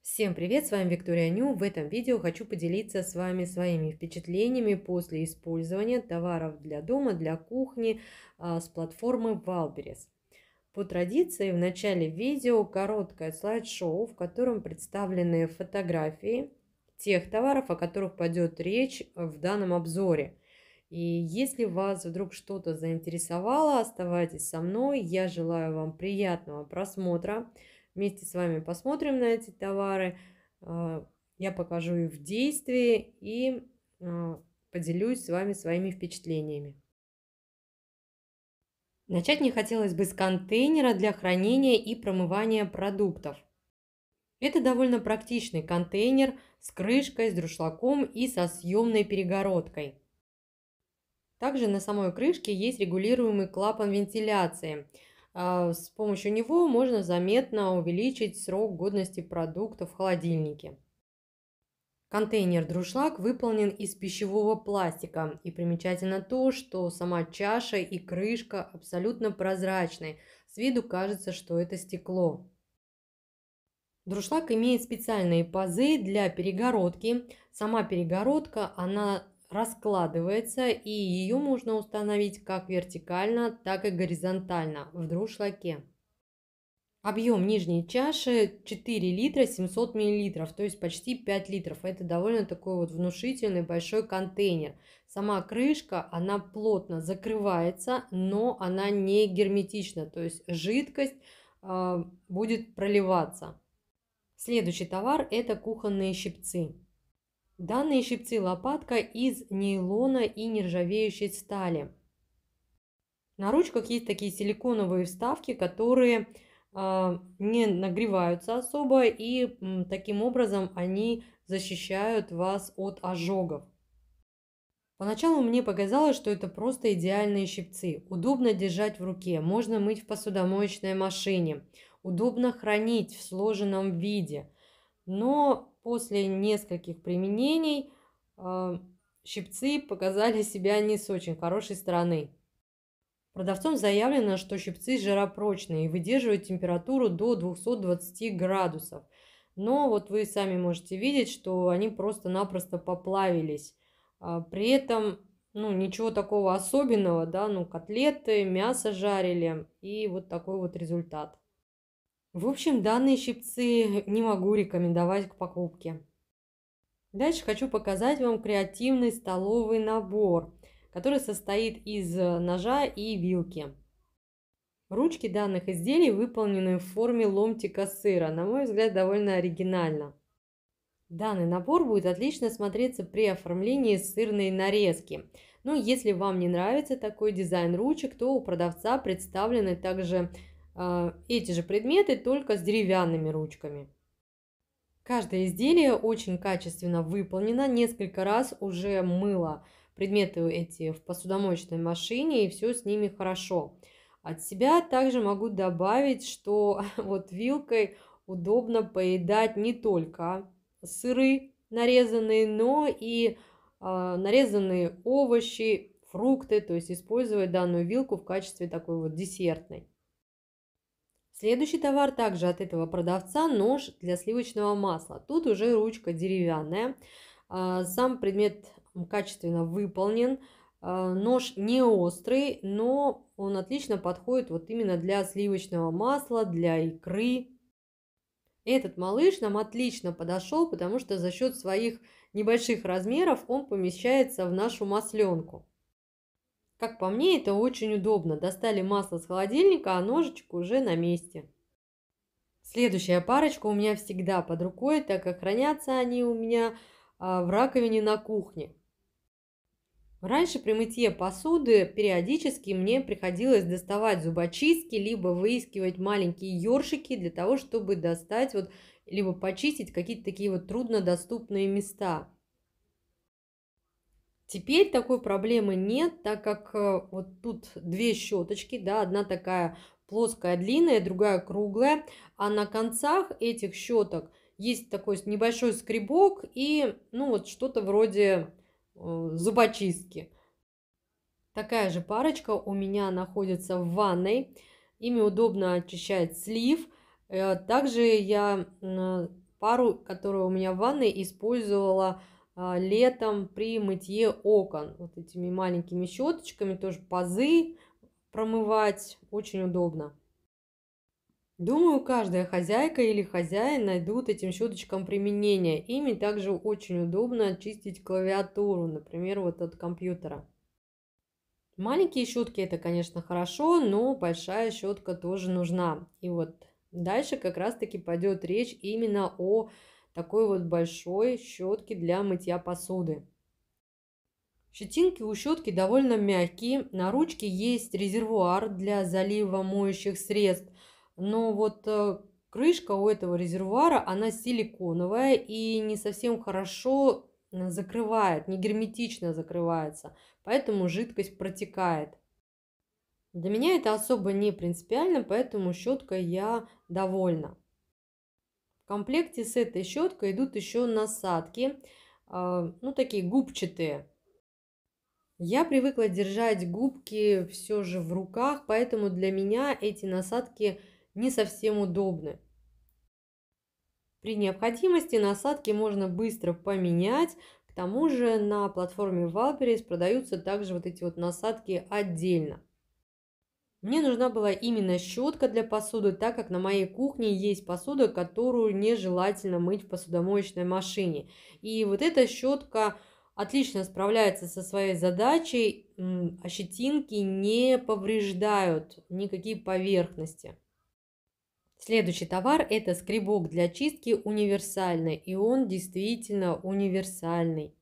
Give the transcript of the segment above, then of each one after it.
Всем привет, с вами Виктория Ню. В этом видео хочу поделиться с вами своими впечатлениями после использования товаров для дома, для кухни с платформы Wildberries. По традиции в начале видео короткое слайд-шоу, в котором представлены фотографии тех товаров, о которых пойдет речь в данном обзоре. И если вас вдруг что-то заинтересовало, оставайтесь со мной. Я желаю вам приятного просмотра. Вместе с вами посмотрим на эти товары. Я покажу их в действии и поделюсь с вами своими впечатлениями. Начать мне хотелось бы с контейнера для хранения и промывания продуктов. Это довольно практичный контейнер с крышкой, с дуршлагом и со съемной перегородкой. Также на самой крышке есть регулируемый клапан вентиляции. С помощью него можно заметно увеличить срок годности продуктов в холодильнике. Контейнер-друшлаг выполнен из пищевого пластика, и примечательно то, что сама чаша и крышка абсолютно прозрачны. С виду кажется, что это стекло. Друшлаг имеет специальные пазы для перегородки. Сама перегородка, она раскладывается, и ее можно установить как вертикально, так и горизонтально в друшлаге. Объем нижней чаши 4 литра 700 миллилитров, то есть почти 5 литров. Это довольно такой вот внушительный большой контейнер. Сама крышка, она плотно закрывается, но она не герметична, то есть жидкость будет проливаться. Следующий товар – это кухонные щипцы. Данные щипцы-лопатка из нейлона и нержавеющей стали. На ручках есть такие силиконовые вставки, которые не нагреваются особо, и таким образом они защищают вас от ожогов. Поначалу мне показалось, что это просто идеальные щипцы. Удобно держать в руке, можно мыть в посудомоечной машине, удобно хранить в сложенном виде. Но после нескольких применений щипцы показали себя не с очень хорошей стороны. Продавцом заявлено, что щипцы жаропрочные и выдерживают температуру до 220 градусов. Но вот вы сами можете видеть, что они просто-напросто поплавились. При этом ничего такого особенного, да, котлеты, мясо жарили, и вот такой вот результат. В общем, данные щипцы не могу рекомендовать к покупке. Дальше хочу показать вам креативный столовый набор, который состоит из ножа и вилки. Ручки данных изделий выполнены в форме ломтика сыра. На мой взгляд, довольно оригинально. Данный набор будет отлично смотреться при оформлении сырной нарезки. Но если вам не нравится такой дизайн ручек, то у продавца представлены также эти же предметы, только с деревянными ручками. Каждое изделие очень качественно выполнено. Несколько раз уже мыла предметы эти в посудомоечной машине, и все с ними хорошо. От себя также могу добавить, что вот вилкой удобно поедать не только сыры нарезанные, но и нарезанные овощи, фрукты, то есть использовать данную вилку в качестве такой вот десертной. Следующий товар также от этого продавца – нож для сливочного масла. Тут уже ручка деревянная. Сам предмет качественно выполнен. Нож не острый, но он отлично подходит вот именно для сливочного масла, для икры. Этот малыш нам отлично подошел, потому что за счет своих небольших размеров он помещается в нашу масленку. Как по мне, это очень удобно. Достали масло с холодильника, а ножичек уже на месте. Следующая парочка у меня всегда под рукой, так как хранятся они у меня в раковине на кухне. Раньше при мытье посуды периодически мне приходилось доставать зубочистки, либо выискивать маленькие ёршики для того, чтобы достать, либо почистить какие-то такие вот труднодоступные места. Теперь такой проблемы нет, так как вот тут две щеточки, да, одна такая плоская, длинная, другая круглая, а на концах этих щеток есть такой небольшой скребок и, что-то вроде зубочистки. Такая же парочка у меня находится в ванной, ими удобно очищать слив. Также я пару, которая у меня в ванной, использовала летом при мытье окон. Вот этими маленькими щеточками тоже пазы промывать очень удобно. Думаю, каждая хозяйка или хозяин найдут этим щеточкам применение. Ими также очень удобно чистить клавиатуру, например, вот от компьютера. Маленькие щетки это, конечно, хорошо, но большая щетка тоже нужна. И вот дальше как раз-таки пойдет речь именно о такой вот большой щетке для мытья посуды. Щетинки у щетки довольно мягкие, на ручке есть резервуар для залива моющих средств, но вот крышка у этого резервуара, она силиконовая и не совсем хорошо закрывает, не герметично закрывается, поэтому жидкость протекает. Для меня это особо не принципиально, поэтому щеткой я довольна. В комплекте с этой щеткой идут еще насадки, ну такие губчатые. Я привыкла держать губки все же в руках, поэтому для меня эти насадки не совсем удобны. При необходимости насадки можно быстро поменять. К тому же на платформе Wildberries продаются также вот эти вот насадки отдельно. Мне нужна была именно щетка для посуды, так как на моей кухне есть посуда, которую нежелательно мыть в посудомоечной машине. И вот эта щетка отлично справляется со своей задачей, а щетинки не повреждают никакие поверхности. Следующий товар – это скребок для чистки универсальный, и он действительно универсальный.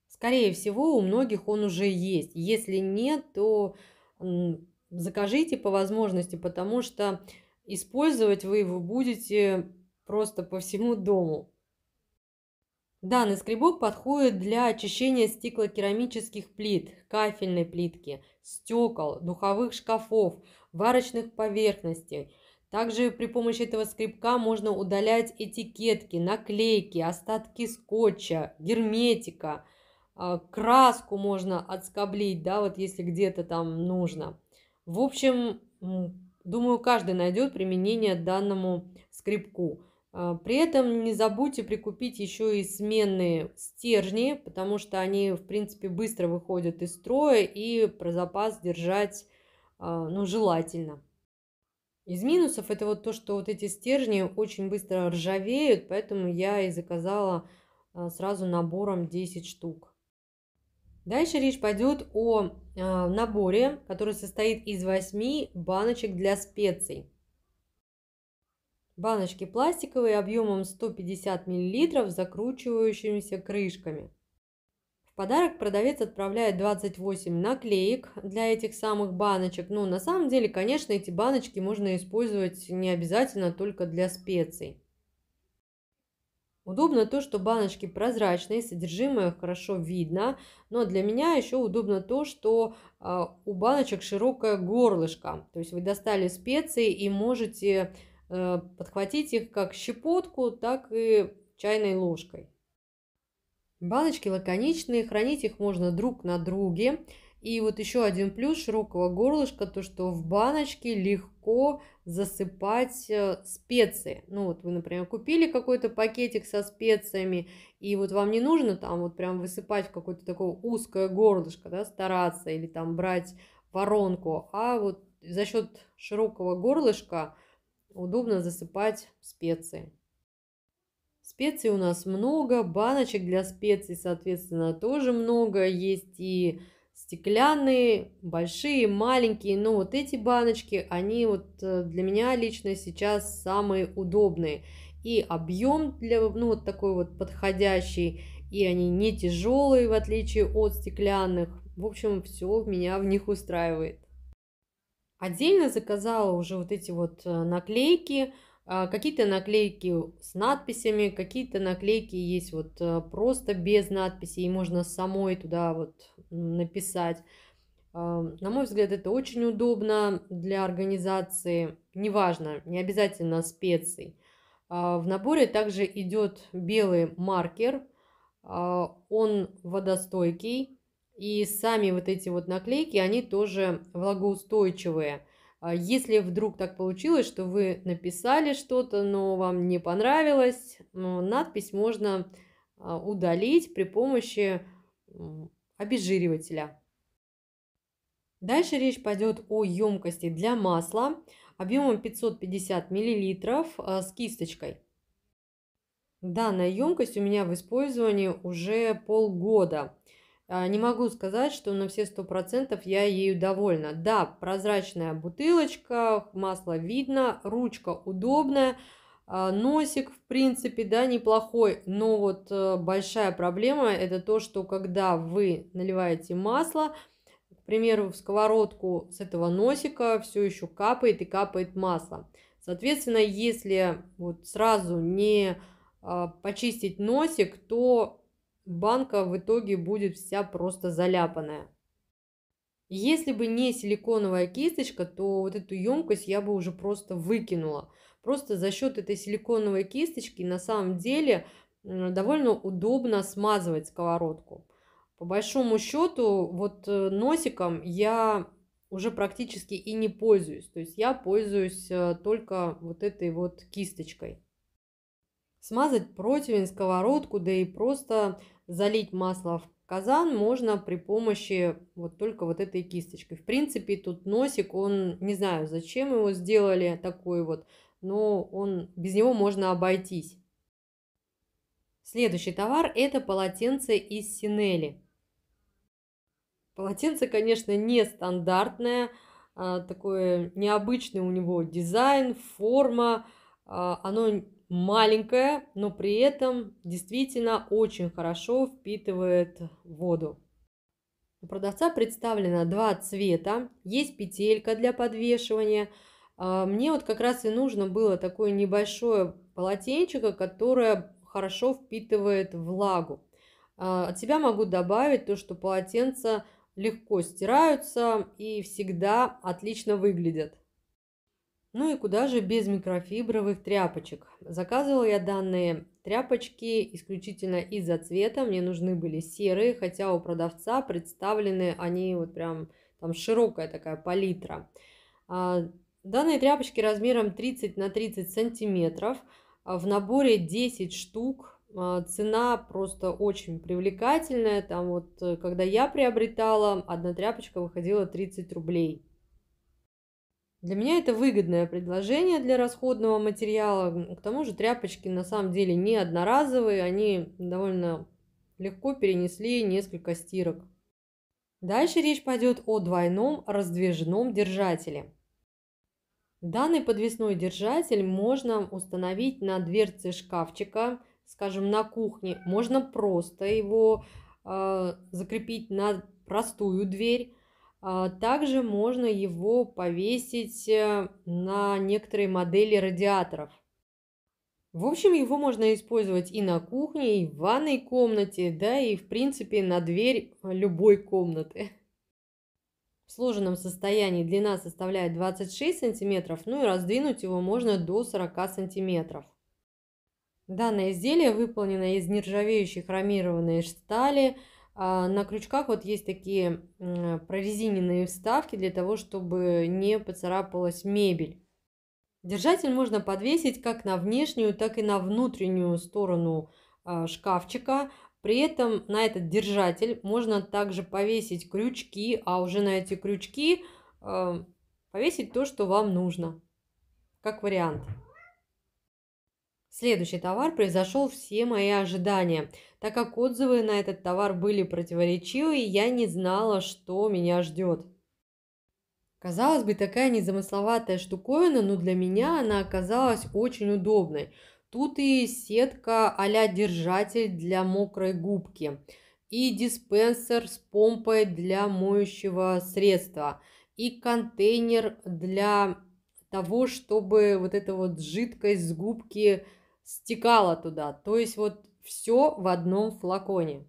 Скорее всего, у многих он уже есть. Если нет, то закажите по возможности, потому что использовать вы его будете просто по всему дому. Данный скребок подходит для очищения стеклокерамических плит, кафельной плитки, стекол, духовых шкафов, варочных поверхностей. Также при помощи этого скребка можно удалять этикетки, наклейки, остатки скотча, герметика. Краску можно отскоблить, да, вот если где-то там нужно. В общем, думаю, каждый найдет применение данному скребку. При этом не забудьте прикупить еще и сменные стержни, потому что они, в принципе, быстро выходят из строя и про запас держать, ну, желательно. Из минусов это вот то, что вот эти стержни очень быстро ржавеют, поэтому я и заказала сразу набором 10 штук. Дальше речь пойдет о наборе, который состоит из 8 баночек для специй. Баночки пластиковые объемом 150 мл с закручивающимися крышками. В подарок продавец отправляет 28 наклеек для этих самых баночек. Но на самом деле, конечно, эти баночки можно использовать не обязательно только для специй. Удобно то, что баночки прозрачные, содержимое хорошо видно, но для меня еще удобно то, что у баночек широкое горлышко. То есть вы достали специи и можете подхватить их как щепотку, так и чайной ложкой. Баночки лаконичные, хранить их можно друг на друге. И вот еще один плюс широкого горлышка, то что в баночке легко засыпать специи. Ну вот вы, например, купили какой-то пакетик со специями, и вот вам не нужно там вот прям высыпать в какое-то такое узкое горлышко, да, стараться или там брать воронку, а вот за счет широкого горлышка удобно засыпать специи. Специй у нас много, баночек для специй, соответственно, тоже много. Есть и стеклянные, большие, маленькие. Но вот эти баночки, они вот для меня лично сейчас самые удобные. И объем для, ну, вот такой вот подходящий, и они не тяжелые, в отличие от стеклянных. В общем, все меня в них устраивает. Отдельно заказала уже вот эти вот наклейки. Какие-то наклейки с надписями, какие-то наклейки есть вот просто без надписей, и можно самой туда вот написать. На мой взгляд, это очень удобно для организации, неважно, не обязательно специй. В наборе также идет белый маркер, он водостойкий, и сами вот эти вот наклейки, они тоже влагоустойчивые. Если вдруг так получилось, что вы написали что-то, но вам не понравилось, надпись можно удалить при помощи обезжиривателя. Дальше речь пойдет о емкости для масла объемом 550 мл с кисточкой. Данная емкость у меня в использовании уже полгода. Не могу сказать, что на все 100% я ею довольна. Да, прозрачная бутылочка, масло видно, ручка удобная, носик, в принципе, да, неплохой. Но вот большая проблема – это то, что когда вы наливаете масло, к примеру, в сковородку, с этого носика все еще капает и капает масло. Соответственно, если вот сразу не почистить носик, то банка в итоге будет вся просто заляпанная. Если бы не силиконовая кисточка, то вот эту емкость я бы уже просто выкинула. Просто за счет этой силиконовой кисточки на самом деле довольно удобно смазывать сковородку. По большому счету, вот носиком я уже практически и не пользуюсь. То есть я пользуюсь только вот этой вот кисточкой. Смазать противень, сковородку, да и просто залить масло в казан можно при помощи вот только вот этой кисточкой. В принципе, тут носик, он, не знаю, зачем его сделали такой вот, но без него можно обойтись. Следующий товар – это полотенце из синели. Полотенце, конечно, нестандартное, такой необычный у него дизайн, форма, оно маленькое, но при этом действительно очень хорошо впитывает воду. У продавца представлено два цвета, есть петелька для подвешивания. Мне вот как раз и нужно было такое небольшое полотенчико, которое хорошо впитывает влагу. От себя могу добавить то, что полотенца легко стираются и всегда отлично выглядят. Ну и куда же без микрофибровых тряпочек? Заказывала я данные тряпочки исключительно из-за цвета. Мне нужны были серые, хотя у продавца представлены они вот прям там широкая такая палитра. Данные тряпочки размером 30 на 30 сантиметров. В наборе 10 штук. Цена просто очень привлекательная. Там вот, когда я приобретала, одна тряпочка выходила 30 рублей. Для меня это выгодное предложение для расходного материала. К тому же тряпочки на самом деле не одноразовые, они довольно легко перенесли несколько стирок. Дальше речь пойдет о двойном раздвижном держателе. Данный подвесной держатель можно установить на дверце шкафчика, скажем, на кухне. Можно просто его закрепить на простую дверь. Также можно его повесить на некоторые модели радиаторов. В общем, его можно использовать и на кухне, и в ванной комнате, да и в принципе на дверь любой комнаты. В сложенном состоянии длина составляет 26 сантиметров, ну и раздвинуть его можно до 40 сантиметров. Данное изделие выполнено из нержавеющей хромированной стали. На крючках вот есть такие прорезиненные вставки для того, чтобы не поцарапалась мебель. Держатель можно подвесить как на внешнюю, так и на внутреннюю сторону шкафчика. При этом на этот держатель можно также повесить крючки, а уже на эти крючки повесить то, что вам нужно, как вариант. Следующий товар превзошел все мои ожидания, так как отзывы на этот товар были противоречивые, и я не знала, что меня ждет. Казалось бы, такая незамысловатая штуковина, но для меня она оказалась очень удобной. Тут и сетка а-ля держатель для мокрой губки, и диспенсер с помпой для моющего средства, и контейнер для того, чтобы вот эта вот жидкость с губки стекала туда. То есть вот все в одном флаконе.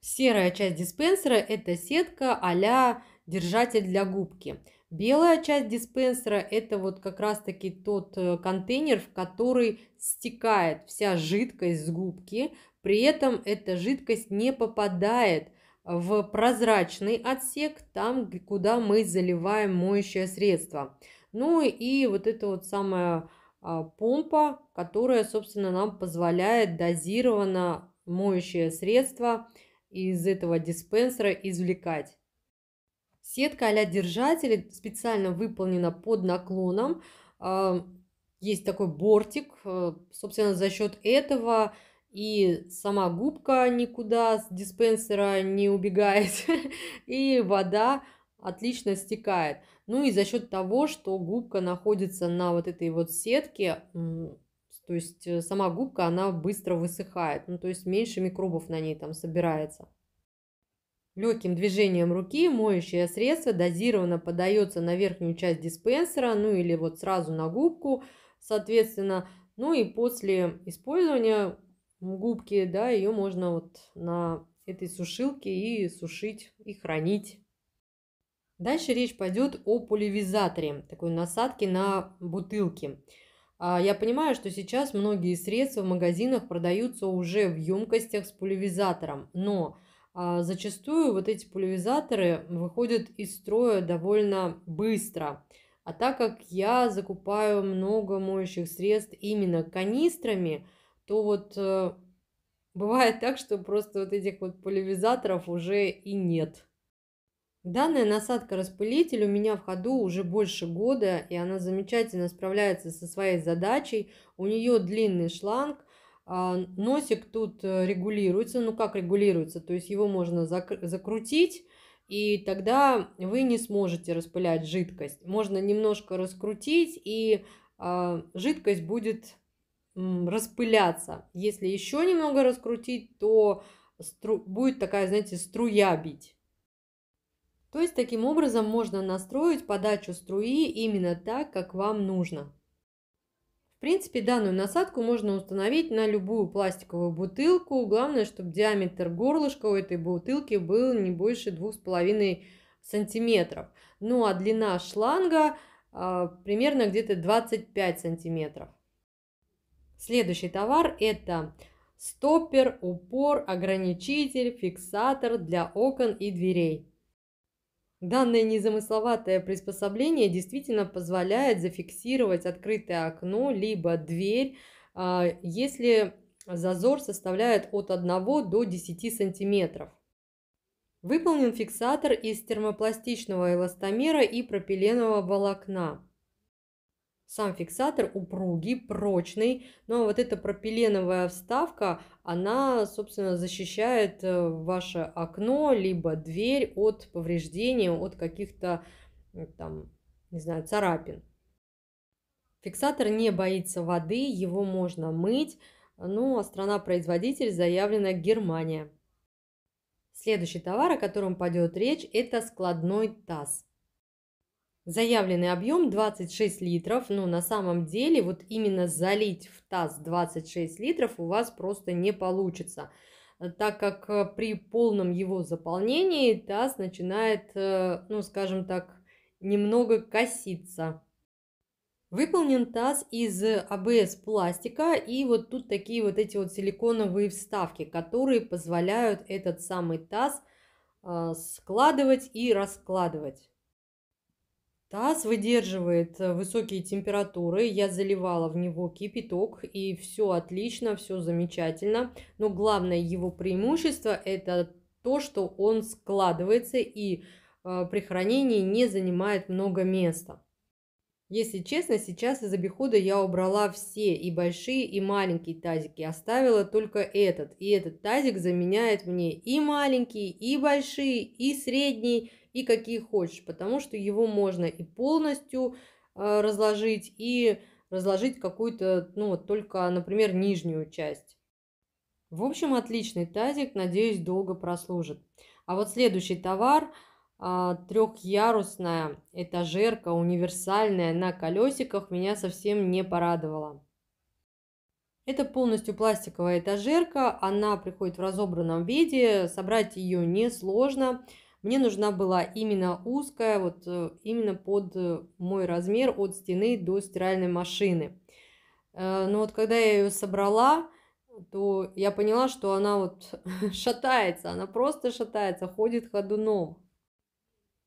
Серая часть диспенсера – это сетка а-ля держатель для губки. Белая часть диспенсера – это вот как раз-таки тот контейнер, в который стекает вся жидкость с губки. При этом эта жидкость не попадает в прозрачный отсек, там, куда мы заливаем моющее средство. Ну и вот эта вот самая помпа, которая, собственно, нам позволяет дозированно моющее средство из этого диспенсера извлекать. Сетка а-ля держатель специально выполнена под наклоном. А, Есть такой бортик, собственно, за счет этого и сама губка никуда с диспенсера не убегает, и вода отлично стекает. Ну и за счет того, что губка находится на вот этой вот сетке, то есть сама губка, она быстро высыхает, ну то есть меньше микробов на ней там собирается. Легким движением руки моющее средство дозированно подается на верхнюю часть диспенсера, ну или вот сразу на губку, соответственно. Ну и после использования губки, да, ее можно вот на этой сушилке и сушить, и хранить. Дальше речь пойдет о пульверизаторе, такой насадке на бутылки. Я понимаю, что сейчас многие средства в магазинах продаются уже в емкостях с пульверизатором, но зачастую вот эти пульверизаторы выходят из строя довольно быстро. А так как я закупаю много моющих средств именно канистрами, то вот бывает так, что просто вот этих вот пульверизаторов уже и нет. Данная насадка-распылитель у меня в ходу уже больше года, и она замечательно справляется со своей задачей. У нее длинный шланг, носик тут регулируется. Ну как регулируется? То есть его можно закрутить, и тогда вы не сможете распылять жидкость. Можно немножко раскрутить, и жидкость будет распыляться. Если еще немного раскрутить, то будет такая, знаете, струя бить. То есть таким образом можно настроить подачу струи именно так, как вам нужно. В принципе, данную насадку можно установить на любую пластиковую бутылку. Главное, чтобы диаметр горлышка у этой бутылки был не больше 2,5 сантиметров. Ну а длина шланга примерно где-то 25 сантиметров. Следующий товар – это стоппер, упор, ограничитель, фиксатор для окон и дверей. Данное незамысловатое приспособление действительно позволяет зафиксировать открытое окно либо дверь, если зазор составляет от 1 до 10 сантиметров. Выполнен фиксатор из термопластичного эластомера и пропиленового волокна. Сам фиксатор упругий, прочный, но вот эта пропиленовая вставка, она, собственно, защищает ваше окно либо дверь от повреждения, от каких-то там, не знаю, царапин. Фиксатор не боится воды, его можно мыть, ну а страна-производитель заявлена Германия. Следующий товар, о котором пойдет речь, это складной таз. Заявленный объем 26 литров, но на самом деле вот именно залить в таз 26 литров у вас просто не получится, так как при полном его заполнении таз начинает, ну скажем так, немного коситься. Выполнен таз из АБС пластика, и вот тут такие вот эти вот силиконовые вставки, которые позволяют этот самый таз складывать и раскладывать. Таз выдерживает высокие температуры. Я заливала в него кипяток, и все отлично, все замечательно. Но главное его преимущество – это то, что он складывается и при хранении не занимает много места. Если честно, сейчас из обихода я убрала все, и большие, и маленькие тазики. Оставила только этот. И этот тазик заменяет мне и маленькие, и большие, и средние, и какие хочешь. Потому что его можно и полностью разложить, и разложить какую-то, ну вот только, например, нижнюю часть. В общем, отличный тазик, надеюсь, долго прослужит. А вот следующий товар – трехъярусная этажерка, универсальная на колесиках, меня совсем не порадовала. Это полностью пластиковая этажерка, она приходит в разобранном виде, собрать ее несложно. Мне нужна была именно узкая, вот именно под мой размер от стены до стиральной машины. Но вот когда я ее собрала, то я поняла, что она вот шатается, она просто шатается, ходит ходуном.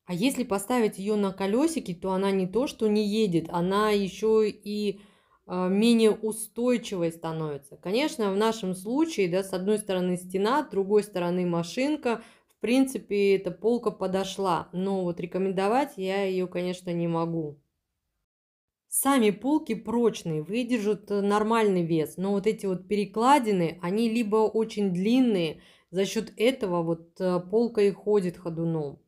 А если поставить ее на колесики, то она не то что не едет, она еще и менее устойчивой становится. Конечно, в нашем случае, да, с одной стороны стена, с другой стороны машинка, в принципе, эта полка подошла, но вот рекомендовать я ее, конечно, не могу. Сами полки прочные, выдержат нормальный вес, но вот эти вот перекладины, они либо очень длинные, за счет этого вот полка и ходит ходуном.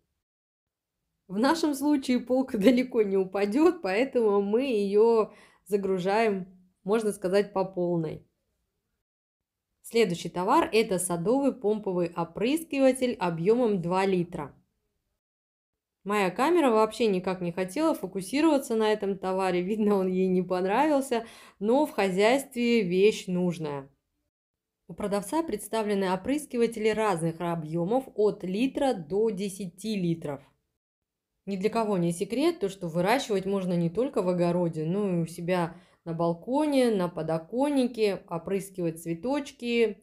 В нашем случае полка далеко не упадет, поэтому мы ее загружаем, можно сказать, по полной. Следующий товар – это садовый помповый опрыскиватель объемом 2 литра. Моя камера вообще никак не хотела фокусироваться на этом товаре, видно, он ей не понравился, но в хозяйстве вещь нужная. У продавца представлены опрыскиватели разных объемов от литра до 10 литров. Ни для кого не секрет, то, что выращивать можно не только в огороде, но и у себя на балконе, на подоконнике, опрыскивать цветочки,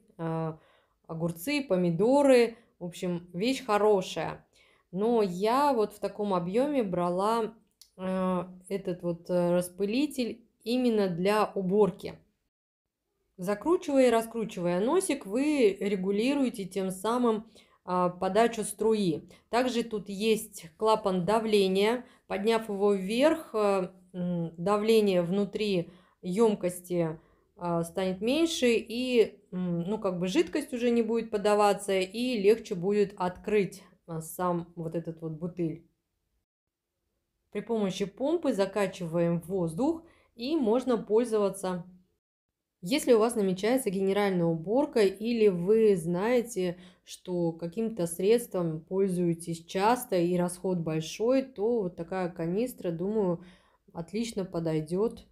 огурцы, помидоры. В общем, вещь хорошая. Но я вот в таком объеме брала этот вот распылитель именно для уборки. Закручивая и раскручивая носик, вы регулируете тем самым подачу струи. Также тут есть клапан давления. Подняв его вверх, давление внутри емкости станет меньше, и ну, как бы жидкость уже не будет подаваться, и легче будет открыть сам вот этот вот бутыль. При помощи помпы закачиваем воздух, и можно пользоваться. Если у вас намечается генеральная уборка или вы знаете, что каким-то средством пользуетесь часто и расход большой, то вот такая канистра, думаю, отлично подойдет.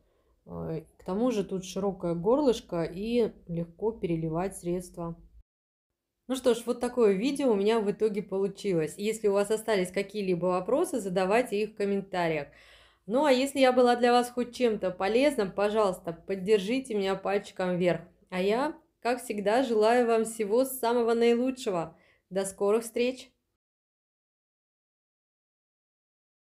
К тому же тут широкое горлышко и легко переливать средства. Ну что ж, вот такое видео у меня в итоге получилось. Если у вас остались какие-либо вопросы, задавайте их в комментариях. Ну, а если я была для вас хоть чем-то полезна, пожалуйста, поддержите меня пальчиком вверх. А я, как всегда, желаю вам всего самого наилучшего. До скорых встреч!